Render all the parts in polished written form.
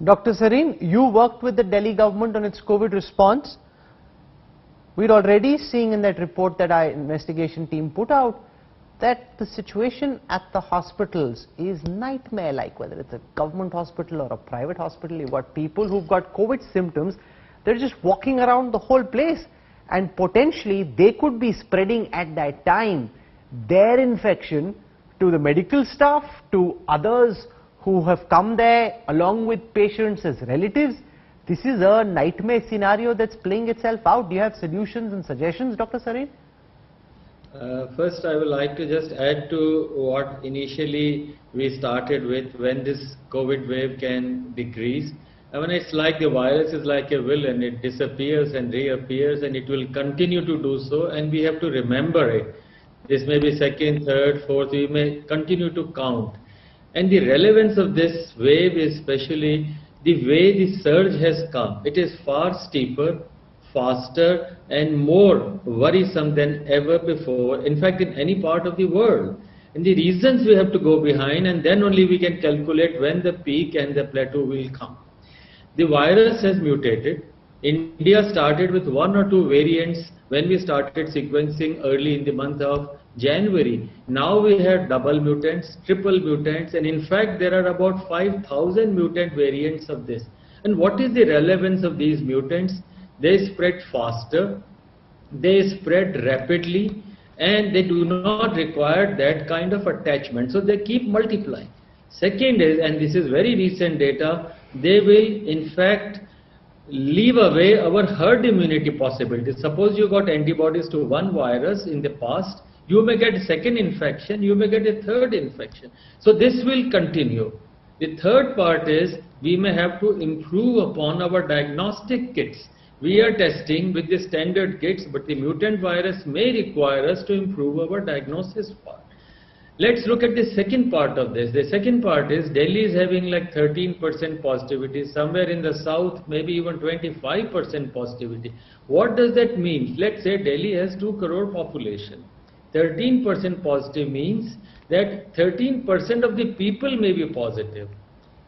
Dr. Sareen, you worked with the Delhi government on its COVID response. We're already seeing in that report that our investigation team put out that the situation at the hospitals is nightmare-like, whether it's a government hospital or a private hospital. You've got people who've got COVID symptoms, they're just walking around the whole place, and potentially they could be spreading at that time their infection to the medical staff, to others who have come there along with patients as relatives. This is a nightmare scenario that's playing itself out. Do you have solutions and suggestions, Dr. Sareen? First, I would like to just add to what initially we started with, when this COVID wave can decrease. I mean, it's like the virus is like a villain. It disappears and reappears, and it will continue to do so, and we have to remember it. This may be second, third, fourth, we may continue to count. And the relevance of this wave is especially the way the surge has come. It is far steeper, faster and more worrisome than ever before, in fact in any part of the world. And the reasons we have to go behind, and then only we can calculate when the peak and the plateau will come. The virus has mutated. India started with 1 or 2 variants when we started sequencing early in the month of January. Now we have double mutants, triple mutants, and in fact there are about 5,000 mutant variants of this. And what is the relevance of these mutants? They spread faster, they spread rapidly, and they do not require that kind of attachment, so they keep multiplying. Second is, and this is very recent data, they will in fact leave away our herd immunity possibilities. Suppose you got antibodies to one virus in the past, you may get a second infection, you may get a third infection. So this will continue. The third part is, we may have to improve upon our diagnostic kits. We are testing with the standard kits, but the mutant virus may require us to improve our diagnosis part. Let's look at the second part of this. The second part is, Delhi is having like 13% positivity, somewhere in the south maybe even 25% positivity. What does that mean? Let's say Delhi has 2 crore population. 13% positive means that 13% of the people may be positive.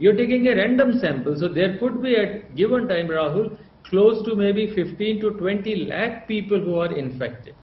You're taking a random sample, so there could be at given time, Rahul, close to maybe 15 to 20 lakh people who are infected.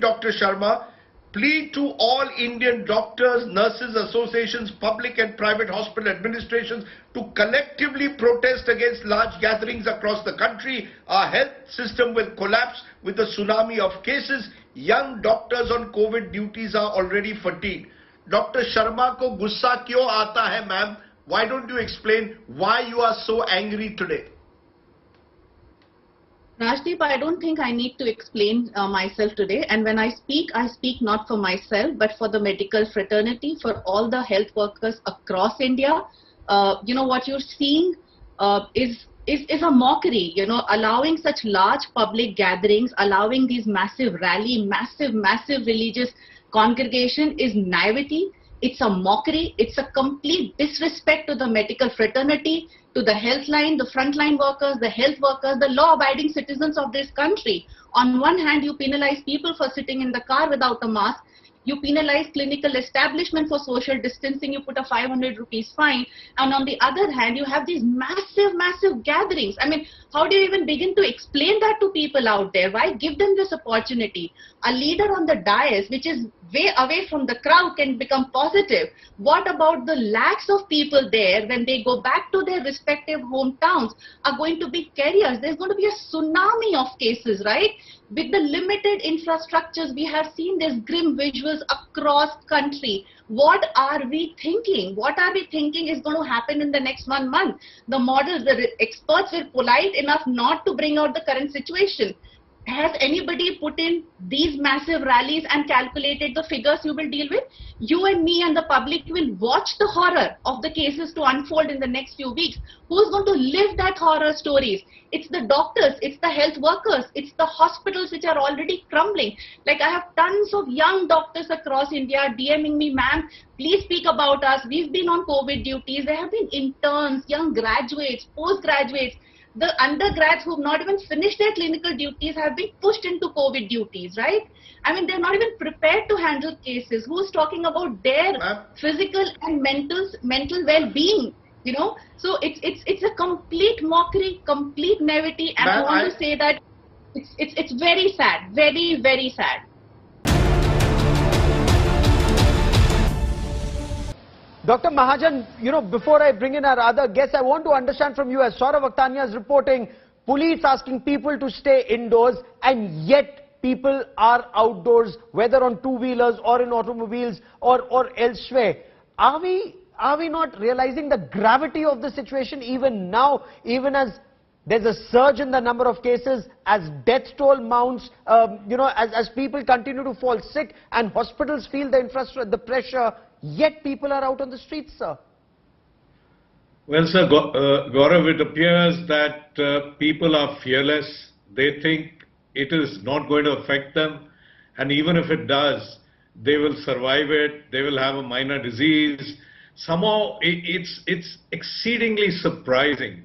Dr. Sharma, plead to all Indian doctors, nurses associations, public and private hospital administrations to collectively protest against large gatherings across the country. Our health system will collapse with the tsunami of cases. Young doctors on COVID duties are already fatigued. Dr. Sharma ko gussa kyo aata hai, ma'am? Why don't you explain why you are so angry today? Rajdeep, I don't think I need to explain myself today, and when I speak not for myself but for the medical fraternity, for all the health workers across India. You know, what you're seeing is a mockery, you know, allowing such large public gatherings, allowing these massive rally, massive religious congregation is naivety. It's a mockery, it's a complete disrespect to the medical fraternity, to the health line, the frontline workers, the health workers, the law-abiding citizens of this country. On one hand, you penalize people for sitting in the car without a mask. You penalize clinical establishment for social distancing, you put a 500 rupees fine. And on the other hand, you have these massive gatherings. I mean, how do you even begin to explain that to people out there? Why give them this opportunity? A leader on the dais, which is way away from the crowd, can become positive. What about the lakhs of people there when they go back to their respective hometowns are going to be carriers? There's going to be a tsunami of cases, right? With the limited infrastructures, we have seen these grim visuals across country. What are we thinking? What are we thinking is going to happen in the next 1 month? The models, the experts were polite enough not to bring out the current situation. Has anybody put in these massive rallies and calculated the figures you will deal with? You and me and the public will watch the horror of the cases to unfold in the next few weeks. Who's going to live that horror stories? It's the doctors, it's the health workers, it's the hospitals which are already crumbling. Like, I have tons of young doctors across India DMing me, ma'am, please speak about us. We've been on COVID duties. There have been interns, young graduates, postgraduates. the undergrads who've not even finished their clinical duties have been pushed into COVID duties, right? I mean, they're not even prepared to handle cases. Who's talking about their physical and mental well-being? You know, so it's a complete mockery, complete naivety, and I want to say that it's very sad, very, very sad. Dr. Mahajan, you know, before I bring in our other guests, I want to understand from you, as Saurav Aktania is reporting, police asking people to stay indoors, and yet people are outdoors, whether on two-wheelers or in automobiles or elsewhere. Are we not realizing the gravity of the situation even now, even as there's a surge in the number of cases, as death toll mounts, you know, as people continue to fall sick and hospitals feel the pressure, yet people are out on the streets, sir? Well, sir, Gaurav, it appears that people are fearless. They think it is not going to affect them, and even if it does, they will survive it. They will have a minor disease. Somehow, it's exceedingly surprising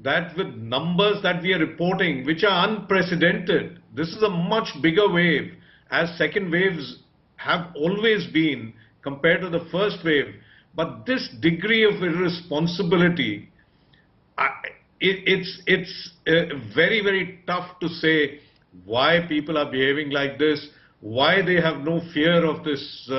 that with numbers that we are reporting, which are unprecedented, this is a much bigger wave, as second waves have always been compared to the first wave. But this degree of irresponsibility, it's very, very tough to say why people are behaving like this, why they have no fear of this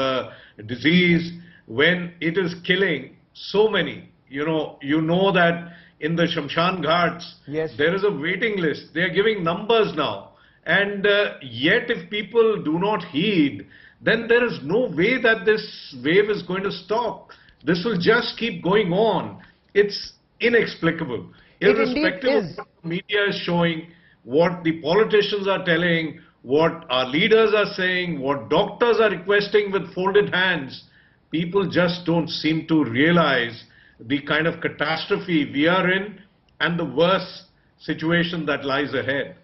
disease when it is killing so many. You know that in the Shamshan Ghats, yes, there is a waiting list. They are giving numbers now. And yet if people do not heed, then there is no way that this wave is going to stop. This will just keep going on. It's inexplicable. Irrespective of what the media is showing, what the politicians are telling, what our leaders are saying, what doctors are requesting with folded hands, people just don't seem to realize the kind of catastrophe we are in and the worst situation that lies ahead.